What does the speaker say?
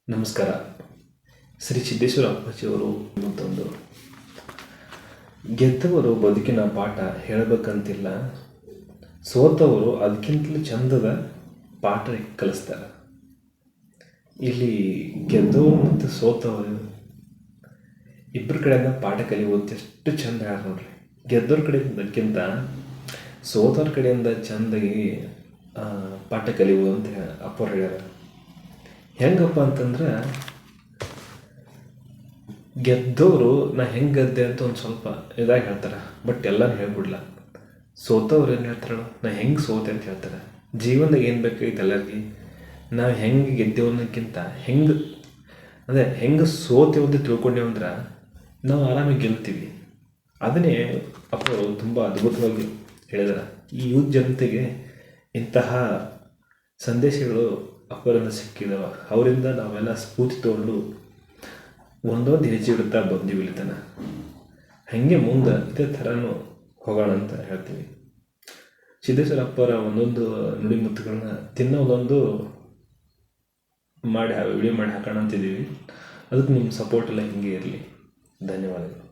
ನಮಸ್ಕಾರ. ಶ್ರೀ ಸಿದ್ದೇಶ್ವರ ಅಪ್ಪಾಜಿಯವರು ಮತ್ತೊಂದು ಗೆದ್ದವರು ಬದುಕಿನ ಪಾಠ ಹೇಳಬೇಕಂತಿಲ್ಲ, ಸೋತವರು ಅದಕ್ಕಿಂತಲೂ ಚಂದದ ಪಾಠ ಕಲಿಸ್ತಾರೆ. ಇಲ್ಲಿ ಗೆದ್ದವರು ಮತ್ತು ಸೋತವರು ಇಬ್ಬರ ಕಡೆಯಿಂದ ಪಾಠ ಕಲಿಯೋದು ಎಷ್ಟು ಚಂದ ಯಾರು ನೋಡ್ರಿ. ಗೆದ್ದವ್ರ ಕಡೆಯಿಂದಕ್ಕಿಂತ ಸೋತವ್ರ ಕಡೆಯಿಂದ ಚಂದಾಗಿ ಪಾಠ ಕಲಿಯುವುದು ಅಂತ ಅಪ್ಪವ್ರು ಹೇಳ್ಯಾರ. ಹೆಂಗಪ್ಪ ಅಂತಂದ್ರೆ, ಗೆದ್ದವರು ನಾ ಹೆಂಗೆ ಗೆದ್ದೆ ಅಂತ ಒಂದು ಸ್ವಲ್ಪ ಇದಾಗಿ ಹೇಳ್ತಾರೆ, ಬಟ್ ಎಲ್ಲನೂ ಹೇಳ್ಬಿಡ್ಲ. ಸೋತವ್ರು ಏನು ಹೇಳ್ತಾರ, ನಾ ಹೆಂಗೆ ಸೋತೆ ಅಂತ ಹೇಳ್ತಾರೆ. ಜೀವನದಾಗ ಏನು ಬೇಕಾಗಿತ್ತು ಎಲ್ಲರಿಗೆ, ನಾವು ಹೆಂಗೆ ಗೆದ್ದೇವು ಅನ್ನೋಕ್ಕಿಂತ ಹೆಂಗೆ ಸೋತೇವು ಅಂತ ತಿಳ್ಕೊಂಡೇವು ಅಂದ್ರೆ ನಾವು ಆರಾಮಾಗಿ ಗೆಲ್ತೀವಿ. ಅದನ್ನೇ ಅಪ್ಪರು ತುಂಬ ಅದ್ಭುತವಾಗಿ ಹೇಳಿದಾರೆ. ಈ ಯೂತ್ ಜನತೆಗೆ ಇಂತಹ ಸಂದೇಶಗಳು ಅಪ್ಪರಿಂದ ಸಿಕ್ಕಿದಾವ. ಅವರಿಂದ ನಾವೆಲ್ಲ ಸ್ಫೂರ್ತಿ ತೊಗೊಂಡು ಒಂದೊಂದು ಹೆಜ್ಜೆ ಇಡುತ್ತಾ ಬಂದೀವಿ ಇಲ್ಲಿತನ. ಹಾಗೆ ಮುಂದೆ ಇದೇ ಥರನೂ ಹೋಗೋಣ ಅಂತ ಹೇಳ್ತೀವಿ. ಸಿದ್ದೇಶ್ವರ ಅಪ್ಪರ ಒಂದೊಂದು ನುಡಿಮುತ್ತುಗಳನ್ನ ತಿನ್ನೋದೊಂದು ವಿಡಿಯೋ ಮಾಡಿ ಹಾಕೋಣ ಅಂತಿದ್ದೀವಿ. ಅದಕ್ಕೆ ನಿಮ್ಮ ಸಪೋರ್ಟ್ ಎಲ್ಲ ಹಿಂಗೆ ಇರಲಿ. ಧನ್ಯವಾದಗಳು.